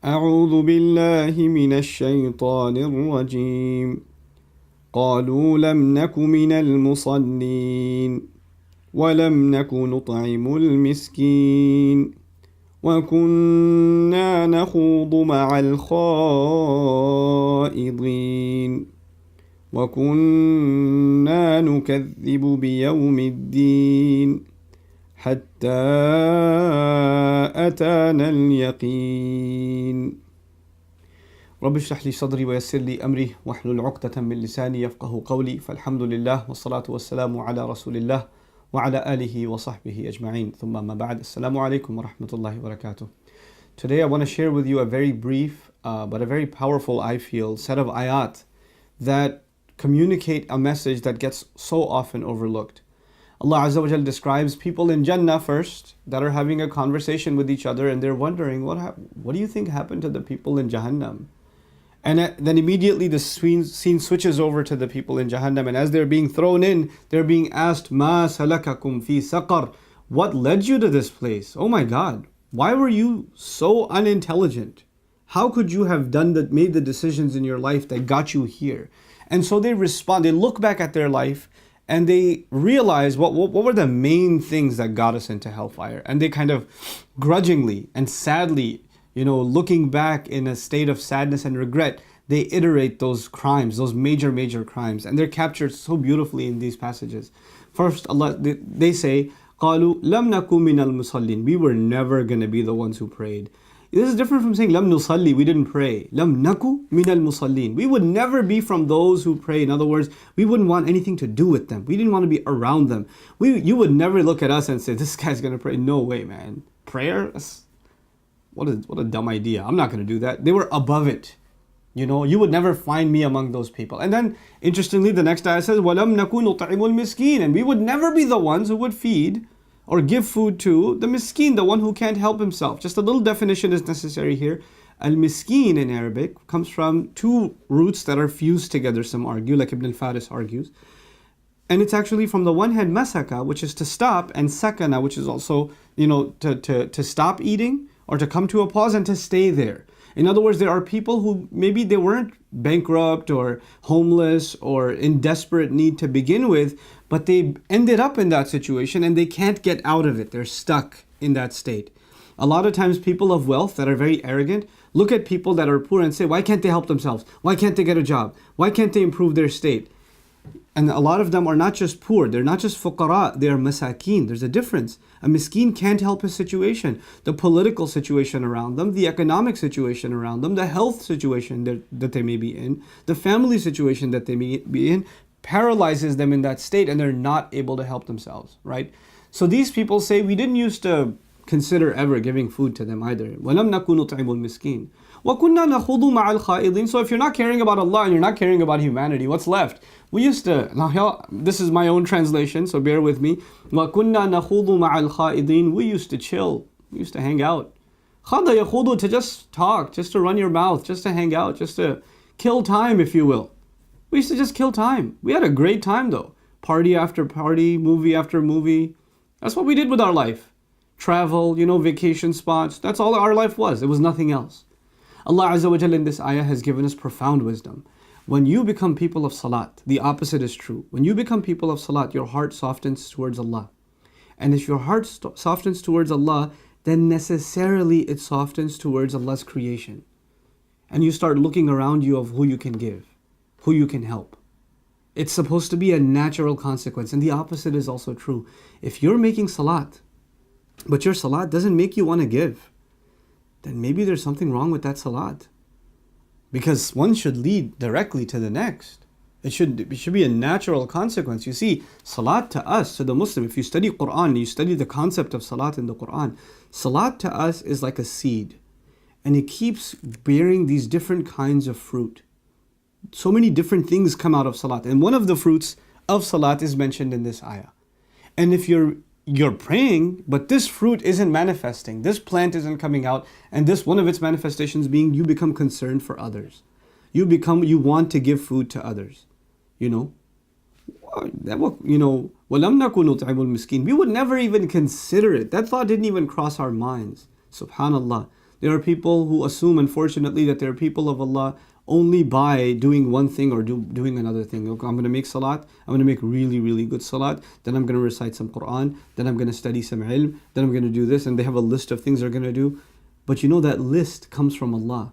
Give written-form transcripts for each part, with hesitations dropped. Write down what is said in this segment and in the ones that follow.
أعوذ بالله من الشيطان الرجيم قالوا لم نك من المصلين ولم نك نطعم المسكين وكنا نخوض مع الخائضين وكنا نكذب بيوم الدين حتى أتانا اليقين رب اشرح لي صدري ويسر لي أمري واحلل عقدة من لساني يفقه قولي فالحمد لله والصلاة والسلام على رسول الله وعلى آله وصحبه أجمعين ثم ما بعد السلام عليكم ورحمة الله وبركاته. Today I want to share with you a very brief but a very powerful, I feel, set of ayat that communicate a message that gets so often overlooked. Allah Azza wa Jal describes people in Jannah first that are having a conversation with each other and they're wondering, what do you think happened to the people in Jahannam? And then immediately the scene switches over to the people in Jahannam, and as they're being thrown in, they're being asked, Ma salakakum fi saqar? What led you to this place? Oh my God, why were you so unintelligent? How could you have made the decisions in your life that got you here? And so they respond, they look back at their life and they realize what were the main things that got us into hellfire. And they kind of grudgingly and sadly, looking back in a state of sadness and regret, they iterate those crimes, those major crimes. And they're captured so beautifully in these passages. First, they say, قَالُوا لَمْ نَكُ مِنَ الْمُصَلِّينَ. We were never going to be the ones who prayed. This is different from saying lam nusalli, we didn't pray. Lam naku minal musallin. We would never be from those who pray. In other words, we wouldn't want anything to do with them. We didn't want to be around them. You would never look at us and say, this guy's going to pray. No way, man. Prayer? What a dumb idea. I'm not going to do that. They were above it. You would never find me among those people. And then, interestingly, the next ayah says, وَلَمْ نَكُ نُطْعِمُ الْمِسْكِينَ. And we would never be the ones who would feed or give food to the miskin, the one who can't help himself. Just a little definition is necessary here. Al-miskin in Arabic comes from two roots that are fused together, some argue, like Ibn al-Faris argues. And it's actually from the one hand masaka, which is to stop, and sakana, which is also, to stop eating or to come to a pause and to stay there. In other words, there are people who maybe they weren't bankrupt or homeless or in desperate need to begin with, but they ended up in that situation and they can't get out of it. They're stuck in that state. A lot of times people of wealth that are very arrogant look at people that are poor and say, why can't they help themselves? Why can't they get a job? Why can't they improve their state? And a lot of them are not just poor, they're not just fuqara, they are masakin. There's a difference. A miskin can't help his situation. The political situation around them, the economic situation around them, the health situation that they may be in, the family situation that they may be in, paralyzes them in that state and they're not able to help themselves, right? So these people say, we didn't used to consider ever giving food to them either. وَلَمْ نَكُ نُطْعِمُ الْمِسْكِينَ وَكُنَّا نَخُوضُ مَعَ الْخَائِضِينَ. So if you're not caring about Allah and you're not caring about humanity, what's left? We used to, now this is my own translation, so bear with me. وَكُنَّا نَخُوضُ مَعَ الْخَائِضِينَ. We used to chill, we used to hang out. خَضَ يَخُوضُ, to just talk, just to run your mouth, just to hang out, just to kill time, if you will. We used to just kill time. We had a great time though. Party after party, movie after movie. That's what we did with our life. Travel, vacation spots. That's all our life was. It was nothing else. Allah Azza wa Jalla in this ayah has given us profound wisdom. When you become people of salat, the opposite is true. When you become people of salat, your heart softens towards Allah. And if your heart softens towards Allah, then necessarily it softens towards Allah's creation. And you start looking around you of who you can give, who you can help. It's supposed to be a natural consequence. And the opposite is also true. If you're making salat, but your salat doesn't make you want to give, then maybe there's something wrong with that salat. Because one should lead directly to the next. It should be a natural consequence. You see, salat to us, to the Muslim, if you study Quran, you study the concept of salat in the Quran, salat to us is like a seed. And it keeps bearing these different kinds of fruit. So many different things come out of salat. And one of the fruits of salat is mentioned in this ayah. And if you're praying, but this fruit isn't manifesting, this plant isn't coming out, and this one of its manifestations being you become concerned for others. You want to give food to others. وَلَمْ نَكُ نُطْعِمُ الْمِسْكِينَ. We would never even consider it. That thought didn't even cross our minds. Subhanallah. There are people who assume, unfortunately, that they're people of Allah only by doing one thing or doing another thing. Okay, I'm going to make salat, I'm going to make really, really good salat, then I'm going to recite some Quran, then I'm going to study some ilm, then I'm going to do this, and they have a list of things they're going to do. But you know that list comes from Allah.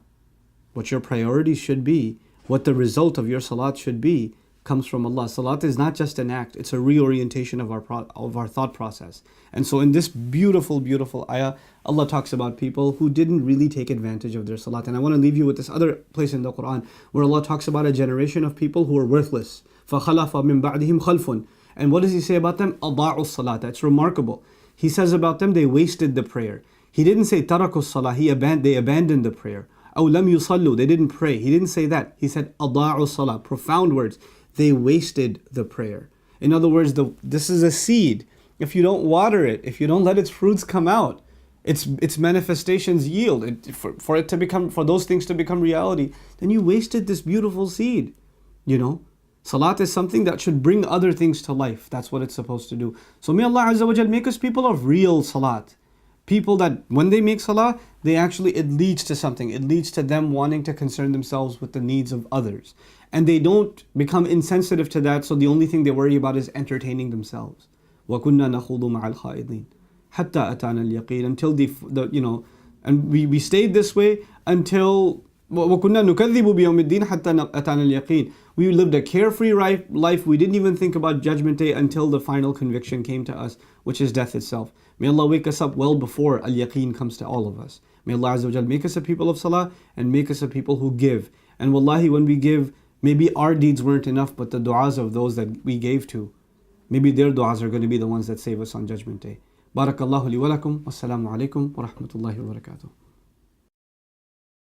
What your priorities should be, what the result of your salat should be, comes from Allah. Salat is not just an act, it's a reorientation of our thought process. And so in this beautiful, beautiful ayah, Allah talks about people who didn't really take advantage of their salat. And I want to leave you with this other place in the Quran where Allah talks about a generation of people who are worthless. فَخَلَفَ مِن بَعْدِهِمْ خَلْفٌ. And what does He say about them? أَضَاعُوا الصَّلَاةَ. That's remarkable. He says about them, they wasted the prayer. He didn't say تَرَكُوا الصَّلَاةِ. They abandoned the prayer. أَوْ لَمْ يُصَلُّوا. They didn't pray. He didn't say that. He said أَضَاعُوا الصَّلَاةَ. Profound words. They wasted the prayer. In other words, this is a seed. If you don't water it, if you don't let its fruits come out, its manifestations yield, for those things to become reality, then you wasted this beautiful seed. Salat is something that should bring other things to life. That's what it's supposed to do. So may Allah Azza wa Jal make us people of real salat. People that when they make salah, it leads to something. It leads to them wanting to concern themselves with the needs of others. And they don't become insensitive to that, so the only thing they worry about is entertaining themselves. وَكُنَّا نَخُوضُ مَعَ الْخَائِضِينَ حَتَّى أَتَانَا الْيَقِينَ. Until and we stayed this way until وَكُنَّا نُكَذِّبُ بِيَوْمِ الدِّينِ حَتَّى أَتَانَا الْيَقِينَ. We lived a carefree life. We didn't even think about Judgment Day until the final conviction came to us, which is death itself. May Allah wake us up well before al-yaqeen comes to all of us. May Allah Azza wa Jal make us a people of salah and make us a people who give. And wallahi, when we give, maybe our deeds weren't enough, but the du'as of those that we gave to, maybe their du'as are going to be the ones that save us on Judgment Day. Barakallahu li wa lakum. Wassalamu alaikum wa rahmatullahi wa barakatuh.